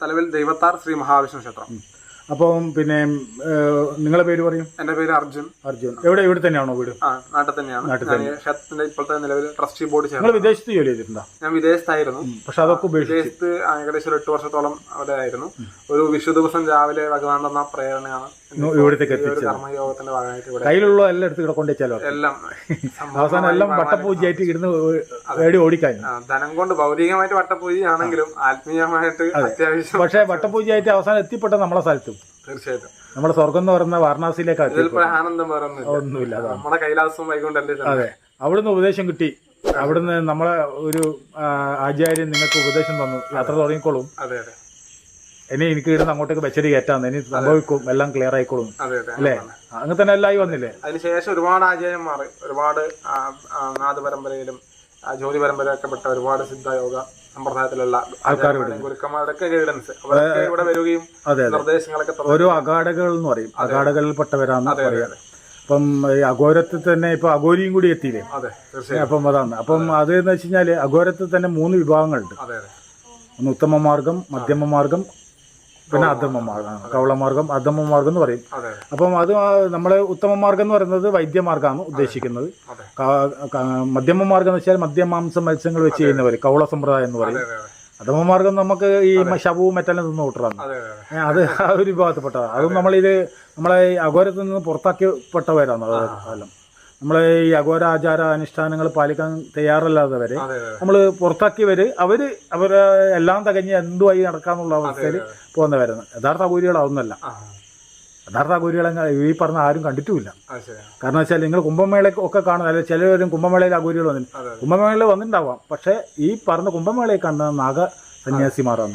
തലവിൽ ദൈവത്താർ ശ്രീ മഹാവിഷ്ണു ക്ഷേത്രം. അപ്പം പിന്നെ നിങ്ങളെ പേര് പറയും? എന്റെ പേര് അർജുൻ. അർജുൻ. ഇവിടെ തന്നെയാണോ വീട്? നാട്ടിൽ തന്നെയാണ്. ക്ഷേത്രത്തിന്റെ ഇപ്പോഴത്തെ നിലവിൽ ട്രസ്റ്റി ബോർഡ്. നിങ്ങൾ വിദേശത്ത് ജോലി ചെയ്തിട്ടുണ്ടോ? ഞാൻ വിദേശത്തായിരുന്നു. പക്ഷെ അതൊക്കെ വിദേശത്ത് ഏകദേശം ഒരു 8 വർഷത്തോളം അവിടെ ആയിരുന്നു. ഒരു വിഷു ദിവസം രാവിലെ ഭഗവാൻ തന്ന പ്രേരണയാണ് ഇവിടത്തേക്ക് കർമ്മയോഗത്തിന്റെ ഭാഗമായിട്ട് കയ്യിലുള്ള എല്ലാം എടുത്ത് ഇവിടെ കൊണ്ടുവച്ചാലോ എല്ലാം അവസാനം എല്ലാം വട്ടപ്പൂജയായിട്ട് ഇടുന്ന് ഓടിക്കാഞ്ഞു. ധനം കൊണ്ട് ഭൗതികമായിട്ട് വട്ടപൂജയാണെങ്കിലും ആത്മീയമായിട്ട് അത്യാവശ്യം. പക്ഷെ വട്ടപൂജയായിട്ട് അവസാനം എത്തിപ്പെട്ട നമ്മളെ സ്ഥലത്തും തീർച്ചയായിട്ടും നമ്മുടെ സ്വർഗം എന്ന് പറയുന്ന വാരണാസിയിലേക്ക് ആനന്ദം ഒന്നുമില്ല. നമ്മുടെ കൈലാസം വൈകുണ്ഠല്ലേ. അതെ, അവിടുന്ന് ഉപദേശം കിട്ടി. അവിടുന്ന് നമ്മളെ ഒരു ആചാര്യൻ നിങ്ങൾക്ക് ഉപദേശം തന്നു, യാത്ര തുടങ്ങിക്കോളും, അതെ അതെ, ഇനി എനിക്ക് ഇടുന്ന അങ്ങോട്ടേക്ക് വെച്ചടി കയറ്റാന്ന്, ഇനി സംഭവിക്കും, എല്ലാം ക്ലിയർ ആയിക്കോളും അല്ലേ? അങ്ങനെ തന്നെ എല്ലാം ആയി വന്നില്ലേ? അതിനുശേഷം ഒരുപാട് ആചാര്യന്മാർ, ഒരുപാട് നാദ പരമ്പരയിലും ജ്യോതി പരമ്പരയൊക്കെ പെട്ട ഒരുപാട് സിദ്ധയോഗ സമ്പ്രദായത്തിലുള്ള ആൾക്കാർ, ഗുരുക്കന്മാരുടെയൊക്കെ ഗൈഡൻസ് ഇവിടെ വരികയും നിർദ്ദേശങ്ങളൊക്കെ ഓരോ അഗാഢകൾ എന്ന് പറയും, അഗാഢകളിൽപ്പെട്ടവരാന്ന് പറയാം. അപ്പം ഈ അഘോരത്തിൽ തന്നെ ഇപ്പൊ അഘോരിയും കൂടി എത്തിയില്ലേ? അപ്പം അതാണ്. അപ്പം അത് എന്ന് വെച്ച് കഴിഞ്ഞാല് അഘോരത്തിൽ തന്നെ 3 വിഭാഗങ്ങളുണ്ട്. ഒന്ന് ഉത്തമ മാർഗം, മധ്യമ മാർഗം, പിന്നെ അധമമാർഗം, കവളമാർഗം, അധമമാർഗം എന്ന് പറയും. അപ്പം അത് നമ്മള് ഉത്തമ മാർഗം എന്ന് പറയുന്നത് വൈദ്യമാർഗമാണ് ഉദ്ദേശിക്കുന്നത്. മധ്യമമാർഗം എന്ന് വെച്ചാൽ മധ്യമാംസം മത്സ്യങ്ങൾ വെച്ച് ചെയ്യുന്നവർ, കവള സമ്പ്രദായം എന്ന് പറയും. അധമമാർഗം നമുക്ക് ഈ ശവവും മെറ്റലും നിന്ന് കൂട്ടറാണ്, അത് ആ ഒരു വിഭാഗത്തിൽപ്പെട്ടതാണ്. അതും നമ്മളെ ഈ അഘോരത്തിൽ നിന്ന് പുറത്താക്കിപ്പെട്ടവരാണ്. അതെല്ലാം നമ്മളെ ഈ അഘോര ആചാര അനുഷ്ഠാനങ്ങൾ പാലിക്കാൻ തയ്യാറല്ലാത്തവരെ നമ്മൾ പുറത്താക്കിയവര് അവര് എല്ലാം തകഞ്ഞ് എന്തുമായി നടക്കാന്നുള്ള അവസ്ഥയിൽ പോകുന്നവരാണ്. യഥാർത്ഥ അഘോരികളാവുന്നല്ല. യഥാർത്ഥ അഘോരികളെ ഈ പറഞ്ഞ ആരും കണ്ടിട്ടുമില്ല. കാരണം വെച്ചാൽ നിങ്ങൾ കുംഭമേളയൊക്കെ കാണുന്ന, അല്ലെങ്കിൽ ചിലവരും കുംഭമേളയിൽ അഘോരികൾ വന്നിട്ടുണ്ട്, കുംഭമേളയിൽ വന്നിട്ടുണ്ടാവാം. പക്ഷെ ഈ പറഞ്ഞ കുംഭമേളയിൽ കാണുന്ന നാഗ സന്യാസിമാരാണ്.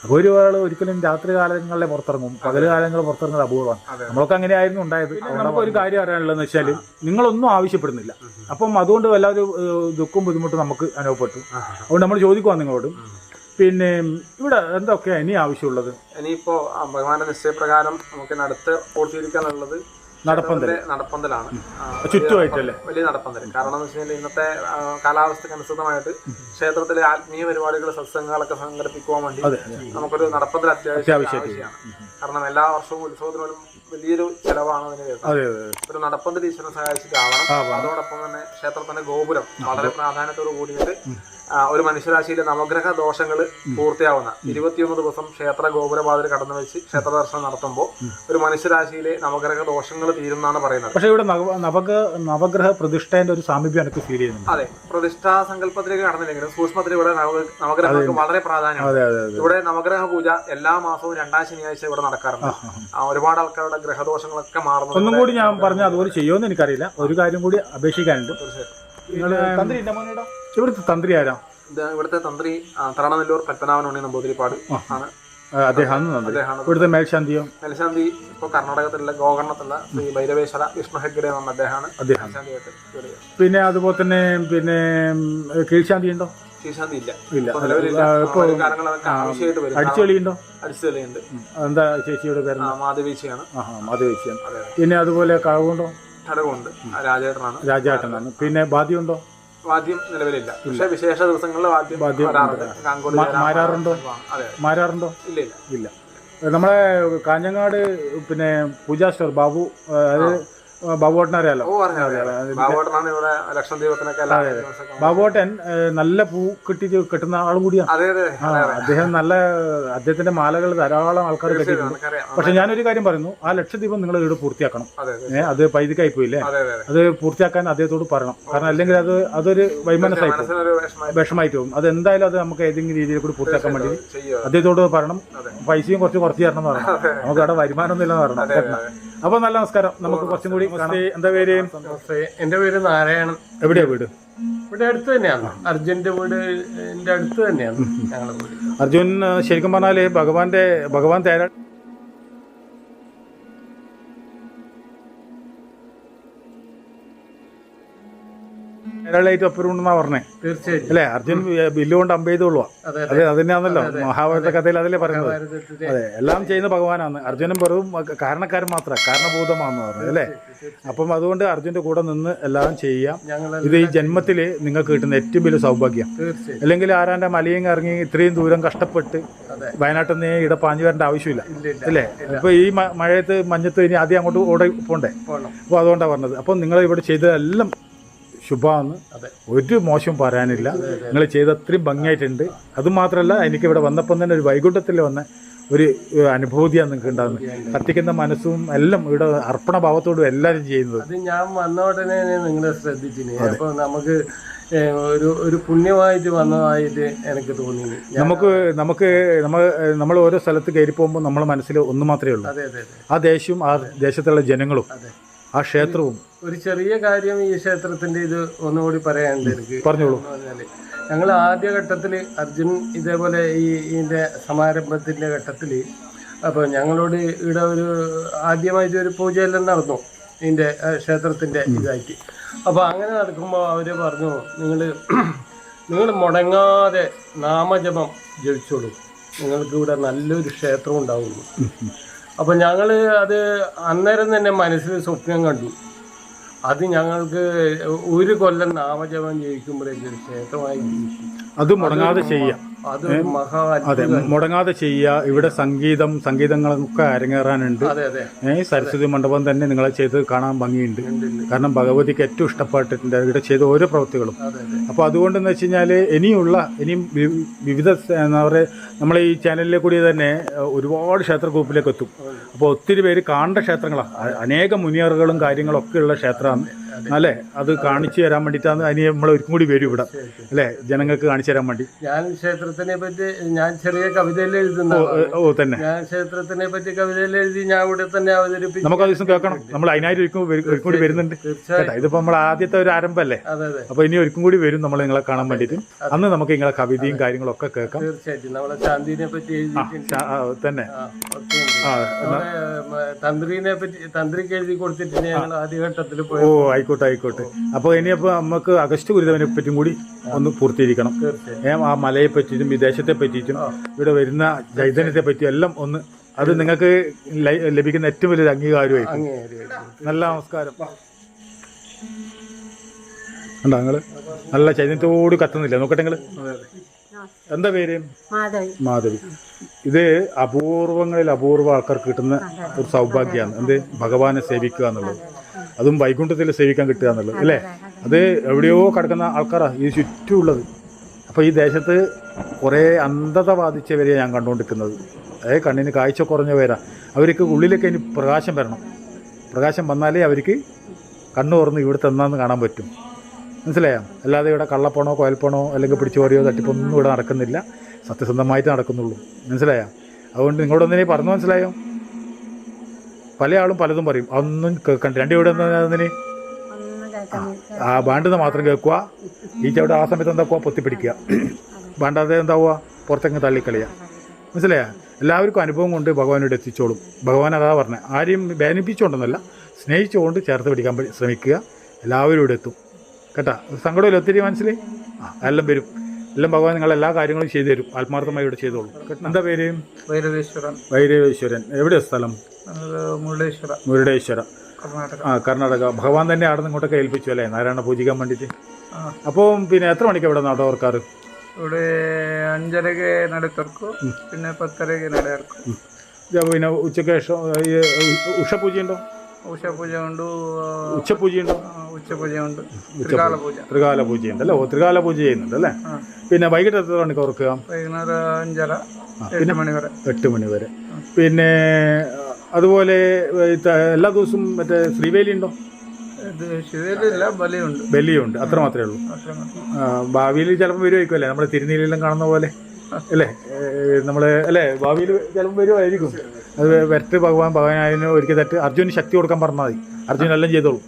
അഘോരികൾ ഒരിക്കലും രാത്രി കാലങ്ങളിലെ പുറത്തിറങ്ങും, പകല് കാലങ്ങളിൽ പുറത്തിറങ്ങുന്നത് അപൂർവമാണ്. നമ്മളൊക്കെ അങ്ങനെയായിരുന്നു ഉണ്ടായത്. നമുക്ക് ഒരു കാര്യം അറിയാനുള്ളതെന്ന് വെച്ചാൽ നിങ്ങളൊന്നും ആവശ്യപ്പെടുന്നില്ല. അപ്പം അതുകൊണ്ട് വല്ലാതെ ദുഃഖവും ബുദ്ധിമുട്ടും നമുക്ക് അനുഭവപ്പെട്ടു. അതുകൊണ്ട് നമ്മൾ ചോദിക്കുവാ നിങ്ങളോട്, പിന്നെ ഇവിടെ എന്തൊക്കെയാ ഇനി ആവശ്യമുള്ളത്? ഇനിയിപ്പോ ഭഗവാന്റെ നിശ്ചയപ്രകാരം നമുക്ക് അടുത്ത് പൂർത്തീകരിക്കാനുള്ളത് നടപ്പന്തലാണ്. ചുറ്റുമായിട്ടല്ലേ? വലിയ നടപ്പന്തൽ. കാരണം എന്ന് വെച്ചാൽ ഇന്നത്തെ കാലാവസ്ഥക്ക് അനുസൃതമായിട്ട് ക്ഷേത്രത്തിലെ ആത്മീയ പരിപാടികൾ, സത്സംഗങ്ങളൊക്കെ സംഘടിപ്പിക്കുവാൻ വേണ്ടി നമുക്കൊരു നടപ്പന്തൽ അത്യാവശ്യമാണ്. കാരണം എല്ലാ വർഷവും ഉത്സവത്തിനും വലിയൊരു ചെലവാണ് അതിന് വരുന്നത്. ഒരു നടപ്പന്തൽ ഈശ്വരൻ സഹായിച്ചിട്ടാവണം. അതോടൊപ്പം തന്നെ ക്ഷേത്രത്തിന്റെ ഗോപുരം വളരെ പ്രാധാന്യത്തോട് കൂടിയിട്ട് ഒരു മനുഷ്യരാശിയിലെ നവഗ്രഹ ദോഷങ്ങൾ പൂർത്തിയാവുന്ന 21 ദിവസം ക്ഷേത്ര ഗോപുരപാതയിൽ കടന്നു വെച്ച് ക്ഷേത്ര ദർശനം നടത്തുമ്പോൾ ഒരു മനുഷ്യരാശിയിലെ നവഗ്രഹ ദോഷങ്ങൾ തീരുന്നാണ് പറയുന്നത്. പക്ഷേ ഇവിടെ നവഗ്രഹ പ്രതിഷ്ഠേന്റെ ഒരു സാമീപ്യം എനിക്ക് ഫീൽ ചെയ്യുന്നുണ്ട്. അതെ, പ്രതിഷ്ഠാ സങ്കല്പത്തിലേക്ക് കടന്നില്ലെങ്കിലും സൂക്ഷ്മത്തിൽ ഇവിടെ നവഗ്രഹങ്ങൾക്ക് വളരെ പ്രാധാന്യമാണ്. ഇവിടെ നവഗ്രഹ പൂജ എല്ലാ മാസവും 2ാം ശനിയാഴ്ച ഇവിടെ നടക്കാറുണ്ട്. ഒരുപാട് ആൾക്കാരുടെ ഗ്രഹദോഷങ്ങളൊക്കെ മാറുന്നു. ഒന്നും കൂടി ഞാൻ പറഞ്ഞ അതുപോലെ ചെയ്യുമെന്ന് എനിക്കറിയില്ല. ഒരു കാര്യം കൂടി അപേക്ഷിക്കാനുണ്ട്. ഇവിടുത്തെ തന്ത്രി ആരാ? ഇവിടുത്തെ തന്ത്രി തറണനെല്ലൂർ പത്മനാഭൻ ഉണ്ണി നമ്പൂതിരിപ്പാട് ആണ്. ഇവിടുത്തെ മേൽശാന്തിയോ? മേൽശാന്തി ഇപ്പൊ കർണാടകത്തിലുള്ള ഗോകർണത്തുള്ള ശ്രീ ഭൈരവേശ്വര വിഷ്ണു ഹെഗ്ഡെ എന്ന അദ്ദേഹമാണ്. പിന്നെ അതുപോലെ തന്നെ പിന്നെ കീഴ്ശാന്തി ഉണ്ടോ? കീഴ്ശാന്തി ഇല്ല. അടിച്ചുകളിയുണ്ടോ? അടിച്ചുകളിയുണ്ട്. എന്താ ചേച്ചിയുടെ പേര്? മാധവീച്ചിയാണ്. മാധവീച്ചിയാണ്. പിന്നെ അതുപോലെ കഴവുണ്ടോ? ഘടകമുണ്ട്, രാജേട്ടനാണ്. പിന്നെ ബാധ്യമുണ്ടോ? വാദ്യം നിലവിലില്ല. പക്ഷെ വിശേഷ ദിവസങ്ങളിൽ വാദ്യം മാറാറുണ്ടോ? ഇല്ല. നമ്മളെ കാഞ്ഞങ്ങാട് പിന്നെ പൂജാ സ്റ്റോർ ബാബു, അത് ബാബുവേട്ടനെ അറിയാലോ? ബാബുവേട്ടൻ നല്ല പൂ കെട്ടുന്ന ആളും കൂടിയാണ്. അദ്ദേഹത്തിന്റെ മാലകൾ ധാരാളം ആൾക്കാർ കെട്ടിയിട്ടുണ്ട്. പക്ഷെ ഞാനൊരു കാര്യം പറയുന്നു, ആ ലക്ഷദ്വീപം നിങ്ങൾ ഇവിടെ പൂർത്തിയാക്കണം. അത് പൈതിക്കായി പോയില്ലേ? അത് പൂർത്തിയാക്കാൻ അദ്ദേഹത്തോട് പറയണം. കാരണം അല്ലെങ്കിൽ അതൊരു വൈമനസ്സായി പോകും, വിഷമായിട്ട് പോകും. അത് എന്തായാലും അത് നമുക്ക് ഏതെങ്കിലും രീതിയിൽ കൂടി പൂർത്തിയാക്കാൻ വേണ്ടി അദ്ദേഹത്തോട് പറയണം. പൈസയും കുറച്ച് തരണം എന്ന് പറയണം. നമുക്ക് അവിടെ വരുമാനമൊന്നും ഇല്ലെന്ന് പറയണം. അപ്പൊ നല്ല നമസ്കാരം. നമുക്ക് കുറച്ചും കൂടി എന്താ പേര്? എന്റെ പേര് നാരായണൻ. എവിടെയാ വീട്? ഇവിടെ അടുത്ത് തന്നെയാണ്. അർജുന്റെ വീടിന്റെ അടുത്ത് തന്നെയാണ് ഞങ്ങളുടെ വീട്. അർജുൻ ശരിക്കും പറഞ്ഞാല് ഭഗവാൻ തേരാ ഒരാളായിട്ട് ഒപ്പരുണ്ടെന്നാ പറഞ്ഞേ തീർച്ചയായിട്ടും അല്ലേ? അർജുൻ ബില്ലുകൊണ്ട് അമ്പ ചെയ്തോളുക. അതെ അതിനാണല്ലോ മഹാഭാരത കഥയിൽ അതല്ലേ പറയുന്നത്. അതെ എല്ലാം ചെയ്യുന്ന ഭഗവാനാണ്. അർജുനൻ വെറും കാരണക്കാരൻ മാത്രമാണ്, കാരണഭൂതമാണെന്ന് പറഞ്ഞത് അല്ലേ? അപ്പം അതുകൊണ്ട് അർജുന്റെ കൂടെ നിന്ന് എല്ലാം ചെയ്യാം. ഇത് ഈ ജന്മത്തിൽ നിങ്ങൾക്ക് കിട്ടുന്ന ഏറ്റവും വലിയ സൗഭാഗ്യം. അല്ലെങ്കിൽ ആരാന്റെ മലയും ഇറങ്ങി ഇത്രയും ദൂരം കഷ്ടപ്പെട്ട് വയനാട്ടിൽ നിന്ന് ഇവിടെ പാഞ്ഞു വരേണ്ട ആവശ്യമില്ല അല്ലേ? ഇപ്പൊ ഈ മഴയത്ത് മഞ്ഞത്ത് ഇനി ആദ്യം അങ്ങോട്ട് ഓടെ പോണ്ടേ? അപ്പോൾ അതുകൊണ്ടാണ് പറഞ്ഞത്. അപ്പം നിങ്ങൾ ഇവിടെ ചെയ്തതെല്ലാം ശുഭമാണ്, ഒരു മോശം പറയാനില്ല. നിങ്ങൾ ചെയ്ത അത്രയും ഭംഗിയായിട്ടുണ്ട്. അതുമാത്രമല്ല എനിക്ക് ഇവിടെ വന്നപ്പം തന്നെ ഒരു വൈകുണ്ഠത്തിൽ വന്ന ഒരു അനുഭൂതിയാണ് നിങ്ങൾക്ക് ഉണ്ടാകുന്നത്. കത്തിക്കുന്ന മനസ്സും എല്ലാം ഇവിടെ അർപ്പണഭാവത്തോടും എല്ലാവരും ചെയ്യുന്നത്. അത് ഞാൻ വന്ന ഉടനെ നിങ്ങളെ ശ്രദ്ധിച്ചിന്. അപ്പൊ നമുക്ക് ഒരു പുണ്യമായിട്ട് വന്നതായിട്ട് എനിക്ക് തോന്നി. നമ്മൾ ഓരോ സ്ഥലത്ത് കയറി പോകുമ്പോൾ നമ്മളെ മനസ്സിൽ ഒന്ന് മാത്രമേ ഉള്ളൂ, ആ ദേശവും ആ ദേശത്തുള്ള ജനങ്ങളും ആ ക്ഷേത്രവും. ഒരു ചെറിയ കാര്യം ഈ ക്ഷേത്രത്തിന്റെ ഇത് ഒന്നുകൂടി പറയാനുണ്ട് എനിക്ക്. പറഞ്ഞോളൂ. ഞങ്ങൾ ആദ്യഘട്ടത്തിൽ അർജുൻ ഇതേപോലെ ഇതിന്റെ സമാരംഭത്തിന്റെ ഘട്ടത്തിൽ അപ്പോൾ ഞങ്ങളോട് ഇവിടെ ആദ്യമായിട്ട് ഒരു പൂജയെല്ലാം നടന്നു ഇതിന്റെ ക്ഷേത്രത്തിന്റെ ഇതായിട്ട്. അപ്പോൾ അങ്ങനെ നടക്കുമ്പോൾ അവർ പറഞ്ഞു, നിങ്ങൾ മുടങ്ങാതെ നാമജപം ജപിച്ചോളൂ, നിങ്ങൾക്ക് ഇവിടെ നല്ലൊരു ക്ഷേത്രം ഉണ്ടാവുന്നു. അപ്പോൾ ഞങ്ങൾ അത് അന്നേരം തന്നെ മനസ്സിൽ സ്വപ്നം കണ്ടു. അത് ഞങ്ങൾക്ക് ഒരു കൊല്ലം നാമജപം ജയിക്കുമ്പോഴേക്കും ക്ഷേത്രമായി അത് മുടങ്ങാതെ ചെയ്യാം. അതെ മുടങ്ങാതെ ചെയ്യുക. ഇവിടെ സംഗീതങ്ങളൊക്കെ അരങ്ങേറാനുണ്ട്. സരസ്വതി മണ്ഡപം തന്നെ നിങ്ങളെ ചെയ്ത് കാണാൻ ഭംഗിയുണ്ട്. കാരണം ഭഗവതിക്ക് ഏറ്റവും ഇഷ്ടപ്പെട്ടിട്ടുണ്ട് ഇവിടെ ചെയ്ത ഓരോ പ്രവൃത്തികളും. അപ്പോൾ അതുകൊണ്ടെന്ന് വെച്ച് കഴിഞ്ഞാൽ ഇനിയും വിവിധ എന്താ പറയുക, നമ്മളെ ഈ ചാനലിലെ കൂടി തന്നെ ഒരുപാട് ക്ഷേത്ര ഗ്രൂപ്പിലേക്ക് എത്തും. അപ്പോൾ ഒത്തിരി പേര് കാണേണ്ട ക്ഷേത്രങ്ങളാണ്, അനേകം മുനിയറുകളും കാര്യങ്ങളൊക്കെ ഉള്ള ക്ഷേത്രമാണ് അല്ലേ? അത് കാണിച്ചു തരാൻ വേണ്ടിയിട്ടാണ് അതിന് നമ്മൾ ഒരിക്കും കൂടി വരും ഇവിടെ അല്ലേ, ജനങ്ങൾക്ക് കാണിച്ചു തരാൻ വേണ്ടി. ഞാൻ ക്ഷേത്രത്തിനെ പറ്റി ചെറിയ കവിതയിൽ എഴുതുന്ന തന്നെ ഞാൻ ക്ഷേത്രത്തിനെ പറ്റി കവിതയിൽ എഴുതി ഞാൻ ഇവിടെ തന്നെ അവതരിപ്പിച്ചു. നമുക്ക് ആ ദിവസം കേൾക്കണം. നമ്മൾ അതിനായിട്ട് ഒരിക്കും കൂടി വരുന്നുണ്ട്. ഇതിപ്പോ നമ്മൾ ആദ്യത്തെ ഒരു ആരംഭമല്ലേ, അപ്പൊ ഇനി ഒരിക്കും കൂടി വരും നമ്മൾ നിങ്ങളെ കാണാൻ വേണ്ടിയിട്ട്. അന്ന് നമുക്ക് നിങ്ങളെ കവിതയും കാര്യങ്ങളൊക്കെ കേൾക്കാം. തീർച്ചയായിട്ടും നമ്മളെ ശാന്തിനെ പറ്റി തന്നെ തന്ത്രിനെ പറ്റി തന്ത്രിക്ക് എഴുതി കൊടുത്തിട്ട് ഞങ്ങൾ ആദ്യഘട്ടത്തിൽ പോയി. ആയിക്കോട്ടെ. അപ്പൊ ഇനിയപ്പോ നമുക്ക് അഗസ്റ്റ് ഗുരുദേവനെ പറ്റിയും കൂടി ഒന്ന് പൂർത്തീകരിക്കണം. ആ മലയെ പറ്റിയിട്ടും വിദേശത്തെ പറ്റിയിട്ടും ഇവിടെ വരുന്ന ചൈതന്യത്തെ പറ്റിയും എല്ലാം ഒന്ന്, അത് നിങ്ങൾക്ക് ലഭിക്കുന്ന ഏറ്റവും വലിയൊരു അംഗീകാരമായിരിക്കും. നല്ല നമസ്കാരം. ഉണ്ടോ നിങ്ങള് നല്ല ചൈതന്യത്തോട് കത്തുന്നില്ല? നോക്കട്ടെ നിങ്ങള്. എന്താ പേര്? മാധവി. ഇത് അപൂർവങ്ങളിൽ അപൂർവ ആൾക്കാർക്ക് കിട്ടുന്ന ഒരു സൗഭാഗ്യമാണ്. എന്ത്? ഭഗവാനെ സേവിക്കുക എന്നുള്ളത്, അതും വൈകുണ്ഠത്തിൽ സേവിക്കാൻ കിട്ടുക എന്നുള്ളത് അല്ലേ? അത് എവിടെയോ കിടക്കുന്ന ആൾക്കാരാണ് ഈ ചുറ്റുമുള്ളത്. അപ്പോൾ ഈ ദേശത്ത് കുറേ അന്ധത ബാധിച്ചവരെ ഞാൻ കണ്ടുകൊണ്ടിരിക്കുന്നത്. അതായത് കണ്ണിന് കാഴ്ച കുറഞ്ഞവരാ. അവർക്ക് ഉള്ളിലേക്ക് ഇനി പ്രകാശം വരണം. പ്രകാശം വന്നാലേ അവർക്ക് കണ്ണ് തുറന്ന് ഇവിടുത്തെ എന്നാന്ന് കാണാൻ പറ്റും. മനസ്സിലായോ? അല്ലാതെ ഇവിടെ കള്ളപ്പണോ കോയൽപ്പണോ അല്ലെങ്കിൽ പിടിച്ചുപോറിയോ തട്ടിപ്പൊന്നും ഇവിടെ നടക്കുന്നില്ല, സത്യസന്ധമായിട്ട് നടക്കുന്നുള്ളൂ. മനസ്സിലായോ? അതുകൊണ്ട് നിങ്ങളോടൊന്നിനെ പറഞ്ഞു മനസ്സിലായോ? പല ആളും പലതും പറയും, അതൊന്നും കേൾക്കണ്ട. രണ്ടു ഇവിടെ എന്നതിന് ആ വേണ്ടുന്ന മാത്രം കേൾക്കുക. ഈ ചവിടെ ആ സമയത്ത് എന്താക്കുക? പൊത്തിപ്പിടിക്കുക. വേണ്ടാതെ എന്താവുക? പുറത്തേക്ക് തള്ളിക്കളിയുക. മനസ്സിലായോ? എല്ലാവർക്കും അനുഭവം കൊണ്ട് ഭഗവാനോട് എത്തിച്ചോളും. ഭഗവാൻ അതാ പറഞ്ഞത്, ആരെയും വേദനിപ്പിച്ചുകൊണ്ടെന്നല്ല, സ്നേഹിച്ചുകൊണ്ട് ചേർത്ത് പിടിക്കാൻ ശ്രമിക്കുക. എല്ലാവരും ഇവിടെ എത്തും കേട്ടാ. സങ്കടമില്ല ഒത്തിരി മനസ്സിലായി. എല്ലാം വരും. എല്ലാം ഭഗവാൻ നിങ്ങൾ എല്ലാ കാര്യങ്ങളും ചെയ്തു തരും. ആത്മാർത്ഥമായി ഇവിടെ ചെയ്തോളൂ. എന്താ പേര്? വൈരവേശ്വരൻ. എവിടെയാ സ്ഥലം? മുരുടേശ്വര, കർണാടക. ഭഗവാൻ തന്നെ അവിടെ നിന്ന് ഇങ്ങോട്ടൊക്കെ ഏൽപ്പിച്ചു അല്ലേ, നാരായണ പൂജിക്കാൻ വേണ്ടിയിട്ട്. അപ്പം പിന്നെ എത്ര മണിക്ക് ഇവിടെ നട തുറക്കാറ്? ഇവിടെ 5:30 നട തുറക്കും, പിന്നെ 10:30 നട തുറക്കും. പിന്നെ ഉച്ചയ്ക്ക് ശേഷം ഉഷപൂജയുണ്ടോ? ഉഷപൂജ ഉണ്ട്, ഉച്ചപൂജയുണ്ടോ? ഉച്ചപൂജയുണ്ട്, ത്രികാല പൂജയുണ്ട് അല്ലേ? ത്രികാല പൂജ ചെയ്യുന്നുണ്ട് അല്ലേ? പിന്നെ വൈകിട്ട് എത്ര മണിക്ക് തുറക്കുക? വൈകുന്നേരം 5:30, 8 മണി വരെ. 8 മണി വരെ. പിന്നെ അതുപോലെ എല്ലാ ദിവസവും മറ്റേ ശ്രീവേലി ഉണ്ടോ? ബലിയുണ്ട്. അത്ര മാത്രമേ ഉള്ളൂ. ഭാവിയിൽ ചിലപ്പോൾ വരുമായിരിക്കും അല്ലേ, നമ്മുടെ തിരുനീലെല്ലാം കാണുന്ന പോലെ അല്ലേ? നമ്മള് അല്ലേ ഭാവിയിൽ ചിലപ്പോൾ വരുമായിരിക്കും. അത് വരട്ട് ഭഗവാനായതിന് ഒരിക്കൽ തെറ്റ് അർജുന് ശക്തി കൊടുക്കാൻ പറഞ്ഞാൽ മതി, അർജുൻ എല്ലാം ചെയ്തോളൂ.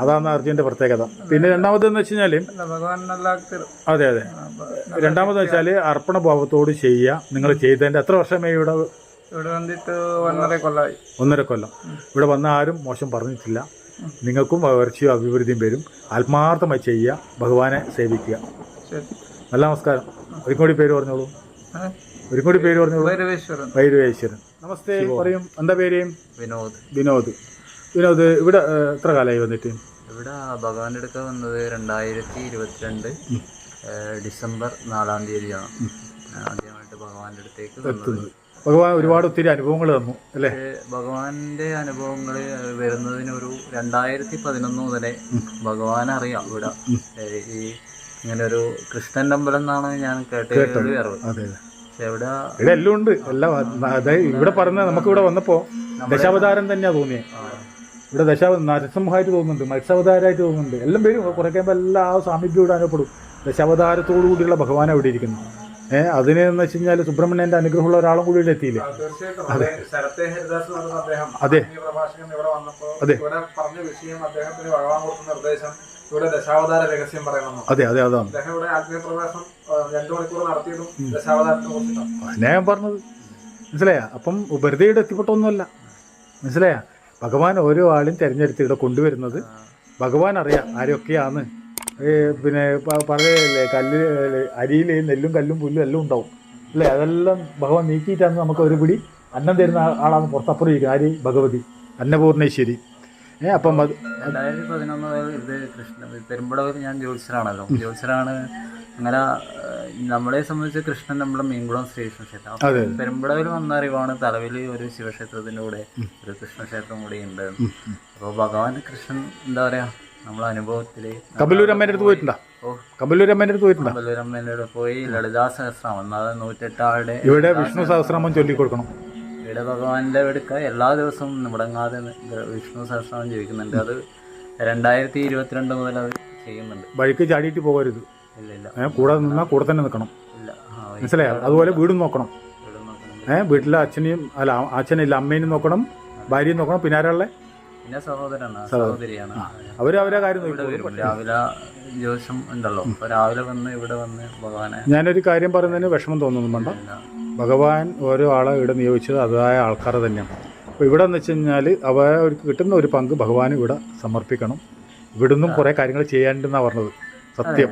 അതാണ് അർജുന്റെ പ്രത്യേകത. പിന്നെ രണ്ടാമതെന്ന് വെച്ച് കഴിഞ്ഞാല് അതെ രണ്ടാമതെന്ന് വെച്ചാല് അർപ്പണ ഭാവത്തോട് ചെയ്യുക. നിങ്ങൾ ചെയ്തതിന്റെ എത്ര വർഷമേ ഇവിടെ വന്നിട്ട് 1.5 കൊല്ലമായി. 1.5 കൊല്ലം ഇവിടെ വന്ന ആരും മോശം പറഞ്ഞിട്ടില്ല. നിങ്ങൾക്കും വളർച്ചയും അഭിവൃദ്ധിയും വരും. ആത്മാർത്ഥമായി ചെയ്യുക, ഭഗവാനെ സേവിക്കുക. ശരി. നല്ല നമസ്കാരം. ഒരിക്കൽ കൂടി പേര് പറഞ്ഞോളൂ. ഒരിക്കൽ കൂടി പേര് പറഞ്ഞോളൂ. ഭൈരവേശ്വരൻ. ഭൈരവേശ്വരൻ. നമസ്തേ. പറയും. എന്താ പേര്? വിനോദ്. വിനോദ്. വിനോദ്, ഇവിടെ എത്ര കാലമായി വന്നിട്ട്? ഇവിടെ ഭഗവാന്റെ അടുക്ക വന്നത് 2022 ഡിസംബർ 4-ാം തീയതിയാണ് ആദ്യമായിട്ട് ഭഗവാന്റെ അടുത്തേക്ക് വന്നത്. ഭഗവാൻ ഒരുപാട് ഒത്തിരി അനുഭവങ്ങൾ തന്നു അല്ലേ? ഭഗവാന്റെ അനുഭവങ്ങൾ വരുന്നതിനൊരു 2011 മുതലേ ഭഗവാൻ അറിയാം. ഇവിടെ ഈ ഇങ്ങനെ ഒരു കൃഷ്ണൻ അമ്പലം എന്നാണ് ഞാൻ കേട്ടത് അറിവ്. പക്ഷെ ഇവിടെ എല്ലാം ഉണ്ട്. എല്ലാം അതായത് ഇവിടെ പറഞ്ഞ നമുക്ക് ഇവിടെ വന്നപ്പോ ദശാവതാരം തന്നെയാ തോന്നിയത്. ഇവിടെ നരസിംഹമായിട്ട് തോന്നുന്നുണ്ട്, മത്സ്യാവതാരമായിട്ട് തോന്നുന്നുണ്ട്. എല്ലാം പേരും കുറെ കഴിയുമ്പോൾ എല്ലാ സാമീപ്യം ഇവിടെ അനുഭവപ്പെടും. ദശാവതാരത്തോടു കൂടിയുള്ള ഭഗവാൻ അവിടെ ഇരിക്കുന്നു. അതിനെന്ന് വെച്ച് കഴിഞ്ഞാൽ സുബ്രഹ്മണ്യന്റെ അനുഗ്രഹമുള്ള ഒരാളും കൂടി ഇവിടെ എത്തിയില്ലേ? അതെ അതെ അതെ പറഞ്ഞ വിഷയം അദ്ദേഹത്തിന് ഭഗവാൻ കൊടുത്ത നിർദ്ദേശം ഇവിടെ ദശാവതാര രഹസ്യം പറയണം. അതെ അതെ അതാണ് അദ്ദേഹം ഇവിടെ ആത്മീയപ്രവേശനം 2 മണിക്കൂർ നടത്തിയതും ദശാവതാരത്തെ കുറിച്ചിട്ടാണ് ഞാൻ പറഞ്ഞത്. മനസ്സിലായ? അപ്പം വെറുതെ ഇവിടെ എത്തിപ്പെട്ടൊന്നുമല്ല. മനസ്സിലായ? ഭഗവാൻ ഓരോ ആളും തിരഞ്ഞെടുത്ത് ഇവിടെ കൊണ്ടുവരുന്നത് ഭഗവാൻ അറിയാം ആരൊക്കെയാന്ന്. പിന്നെ പറയല്ലേ, കല്ല് അരിയിൽ നെല്ലും കല്ലും പുല്ലും എല്ലാം ഉണ്ടാവും അല്ലേ? അതെല്ലാം ഭഗവാൻ നീക്കിയിട്ടാണ് നമുക്ക് ഒരു പിടി അന്നം തരുന്ന ആളാണ് പുറത്തപ്പുറം ഇരിക്കുന്നത്. ആര്? ഭഗവതി അന്നപൂർണേശ്വരി. അപ്പം 2011 ഇത് കൃഷ്ണ പെരുമ്പടവിൽ ഞാൻ ജ്യോത്സ്യരാണല്ലോ. ജ്യോത്സ്യരാണ്. അങ്ങനെ നമ്മളെ സംബന്ധിച്ച് കൃഷ്ണൻ നമ്മളെ മീൻകുളം ശ്രീകൃഷ്ണ ക്ഷേത്രം. പെരുമ്പടവിൽ വന്ന അറിവാണ് തലവിൽ ഒരു ശിവക്ഷേത്രത്തിൻ്റെ കൂടെ ഒരു കൃഷ്ണക്ഷേത്രം കൂടി ഉണ്ട്. അപ്പോൾ ഭഗവാൻ കൃഷ്ണൻ എന്താ പറയാ, നമ്മളെ അനുഭവത്തില് കബല്ലൂരമ്മേൻ്റെ അടുത്ത് പോയിട്ടുണ്ടോ? കബല്ലൂരമ്മേൻ്റെ അടുത്ത് പോയിട്ടുണ്ടോ? കബല്ലൂരമ്മേൻ്റെ അടുത്ത് പോയി ലളിതാ സഹസ്രനാമം 108 ആളുടെ ഇവിടെ വിഷ്ണു സഹസ്രനാമം ചൊല്ലിക്കൊടുക്കണം. ഇവിടെ ഭഗവാന്റെ അടുക്ക എല്ലാ ദിവസവും മുടങ്ങാതെ വിഷ്ണു സഹസ്രനാമം ജപിക്കുന്നുണ്ട്. അത് 2022 മുതൽ അത് ചെയ്യുന്നുണ്ട്. വഴിക്ക് ചാടിയിട്ട് പോകരുത്. ഇല്ല ഇല്ല. കൂടെ നിന്നാൽ കൂടെ തന്നെ നിൽക്കണം. ഇല്ല. മനസ്സിലായോ? അതുപോലെ വീടും നോക്കണം. വീട്ടിലെ അച്ഛനില്ല അമ്മേനും നോക്കണം, ഭാര്യയും നോക്കണം. പിന്നെ ആരാളെ? പിന്നെ സഹോദരിയാണ്. അവരവരെ കാര്യം വരും. രാവിലെ ജ്യോതിഷം ഉണ്ടല്ലോ, അപ്പൊ രാവിലെ വന്ന് ഇവിടെ വന്ന് ഭഗവാനെ. ഞാനൊരു കാര്യം പറയുന്നതിന് വിഷമം തോന്നുന്നു വേണ്ട. ഭഗവാൻ ഓരോ ആളെ ഇവിടെ നിയോഗിച്ചത് അതായ ആൾക്കാരെ തന്നെയാണ്. അപ്പോൾ ഇവിടെ എന്ന് വെച്ച് കഴിഞ്ഞാൽ അവർക്ക് കിട്ടുന്ന ഒരു പങ്ക് ഭഗവാൻ ഇവിടെ സമർപ്പിക്കണം. ഇവിടുന്നും കുറേ കാര്യങ്ങൾ ചെയ്യാണ്ടെന്നാണ് പറഞ്ഞത്. സത്യം.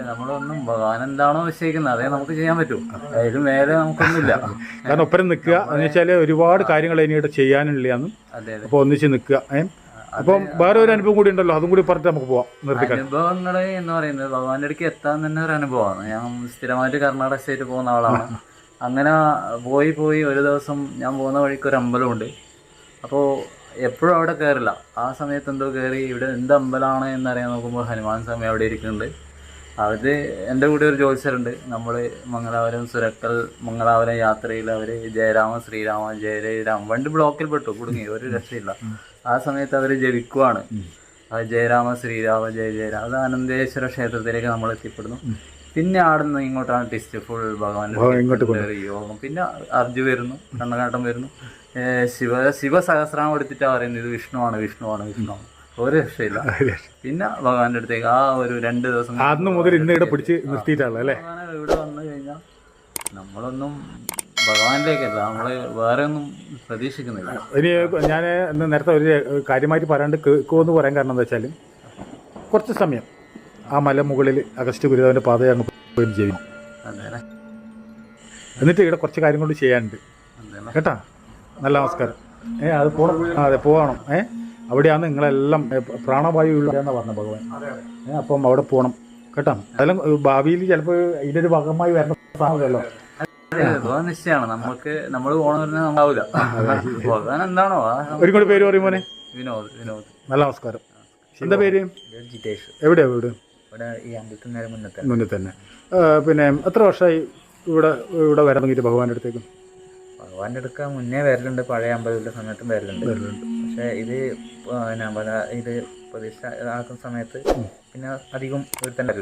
നമ്മളൊന്നും ഭഗവാൻ എന്താണോ നിശ്ചയിക്കുന്നത് അതേ നമുക്ക് ചെയ്യാൻ പറ്റൂ. അതിലും മേലെ നമുക്കൊന്നുമില്ല. കാരണം ഒപ്പരം നിൽക്കുക എന്ന് വെച്ചാൽ ഒരുപാട് കാര്യങ്ങൾ ഇനിയിട്ട് ചെയ്യാനുള്ളതാണ്. അപ്പോൾ ഒന്നിച്ച് നിൽക്കുക. അപ്പം വേറെ ഒരു അനുഭവം കൂടി ഉണ്ടല്ലോ, അതും കൂടി പറഞ്ഞിട്ട് നമുക്ക് പോവാം. അനുഭവങ്ങൾ എന്ന് പറയുന്നത് ഭഗവാന്റെ അടുക്ക് എത്താൻ തന്നെ ഒരു അനുഭവമാണ്. ഞാൻ സ്ഥിരമായിട്ട് കർണാടക സ്റ്റേറ്റ് പോകുന്ന ആളാണ്. അങ്ങനെ പോയി ഒരു ദിവസം ഞാൻ പോകുന്ന വഴിക്ക് ഒരു അമ്പലമുണ്ട്. അപ്പോൾ എപ്പോഴും അവിടെ കയറില്ല. ആ സമയത്ത് എന്തോ കയറി ഇവിടെ എന്ത് അമ്പലമാണ് എന്നറിയാൻ നോക്കുമ്പോൾ ഹനുമാൻ സ്വാമി അവിടെ ഇരിക്കുന്നുണ്ട്. അത് എൻ്റെ കൂടെ ഒരു ജ്യോത്സ്യരുണ്ട്. നമ്മൾ മംഗലാപുരം സുരക്കൽ മംഗലാപുരം യാത്രയിൽ അവർ ജയരാമ ശ്രീരാമ ജയരാമ വണ്ടി ബ്ലോക്കിൽ പെട്ടു, കുടുങ്ങി, ഒരു രക്ഷയില്ല. ആ സമയത്ത് അവർ ജപിക്കുവാണ്. അത് ജയരാമ ശ്രീരാമ ജയ ജയരാമ. അത് അനന്തേശ്വര ക്ഷേത്രത്തിലേക്ക് നമ്മൾ എത്തിപ്പെടുന്നു. പിന്നെ അവിടെ നിന്ന് ഇങ്ങോട്ടാണ് ടിസ്റ്റ് ഫുൾ ഭഗവാന്റെ യോഗം. പിന്നെ അർജു വരുന്നു, കണ്ണകാട്ടം വരുന്നു. ശിവസഹസ്രാമം എടുത്തിട്ടാണ് പറയുന്നത് ഇത് വിഷ്ണുവാണ് വിഷ്ണുവാണ് വിഷ്ണുവാണ്. ഒരു രക്ഷയില്ല. പിന്നെ ഭഗവാന്റെ അടുത്തേക്ക് ആ ഒരു 2 ദിവസം അന്ന് മുതൽ ഇന്ന് ഇവിടെ പിടിച്ച് നിർത്തിയിട്ടാണ് അല്ലേ? ഇവിടെ വന്നു കഴിഞ്ഞാൽ നമ്മളൊന്നും ഭഗവാനിലേക്കല്ല, നമ്മള് വേറെ ഒന്നും പ്രതീക്ഷിക്കുന്നില്ല. ഇനി ഞാൻ നേരത്തെ ഒരു കാര്യമായിട്ട് പറയാണ്ട് കേൾക്കുമെന്ന് പറയാൻ കാരണം എന്താ വെച്ചാൽ കുറച്ച് സമയം ആ മലമുകളിൽ അഗസ്റ്റ് ഗുരുദേവന്റെ പാത അങ്ങ് പോയി ചെയ്യും. എന്നിട്ട് ഇവിടെ കുറച്ച് കാര്യം കൊണ്ട് ചെയ്യാനുണ്ട് കേട്ടാ. നല്ല നമസ്കാരം. അത് പോകണം. അതെ പോകണം. അവിടെയാണ് നിങ്ങളെല്ലാം പ്രാണവായു ഉള്ളതെന്നാണ് പറഞ്ഞത് ഭഗവാൻ. അപ്പം അവിടെ പോകണം കേട്ടോ. അതെല്ലാം ഭാവിയിൽ ചിലപ്പോൾ ഇതിൻ്റെ ഭാഗമായി വരണം സാധനമല്ലോ. നിശ്ചയമാണ്. നമ്മൾ പോകണമെന്നാവില്ല. ഭഗവാൻ എന്താണോ. ഒരു പേര് പറയും മോനെ. വിനോദ്. നല്ല നമസ്കാരം. എന്താ പേര്? ജിതേഷ്. എവിടെയാ വീട്? ഇവിടെ ഈ അമ്പലത്തിന് മുന്നിൽ തന്നെ. പിന്നെ എത്ര വർഷമായി ഇവിടെ വരാൻ തുടങ്ങിയിട്ട് ഭഗവാന്റെ അടുത്തേക്ക്? ഭഗവാന്റെ അടുക്ക മുന്നേ വരലുണ്ട്. പഴയ അമ്പലത്തിന്റെ സമയത്തും വരലുണ്ട്. പക്ഷെ ഇത് പ്രതിഷ്ഠ ആക്കുന്ന സമയത്ത് പിന്നെ അധികം ഇവിടെ തന്നെ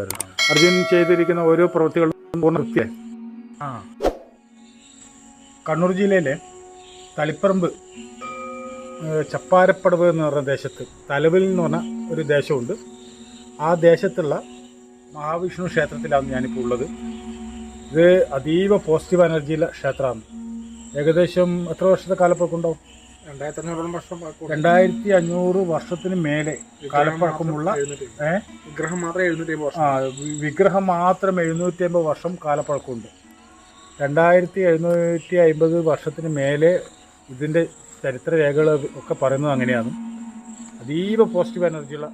വരലുണ്ട്. അർജുൻ ചെയ്തിരിക്കുന്ന ഓരോ പ്രവൃത്തികളും പൂർണ്ണ വൃത്തിയായി. കണ്ണൂർ ജില്ലയിലെ തളിപ്പറമ്പ് ചപ്പാരപ്പടവ് എന്ന് പറഞ്ഞ ദേശത്ത് തലവിൽ എന്ന് പറഞ്ഞ ഒരു ദേശമുണ്ട്. ആ ദേശത്തുള്ള മഹാവിഷ്ണു ക്ഷേത്രത്തിലാണ് ഞാനിപ്പോൾ ഉള്ളത്. ഇത് അതീവ പോസിറ്റീവ് എനർജിയുള്ള ക്ഷേത്രമാണ്. ഏകദേശം എത്ര വർഷത്തെ കാലപ്പഴക്കമുണ്ടാവും? 2500 വർഷം പഴക്കമുണ്ട്. 2500 വർഷത്തിന് മേലെ കാലപ്പഴക്കമുള്ള വിഗ്രഹം മാത്രം 750 വർഷം. വിഗ്രഹം മാത്രം 750 വർഷം കാലപ്പഴക്കമുണ്ട്. 2750 വർഷത്തിന് മേലെ ഇതിൻ്റെ ചരിത്രരേഖകൾ ഒക്കെ പറയുന്നത് അങ്ങനെയാണ്. അതീവ പോസിറ്റീവ് എനർജിയുള്ള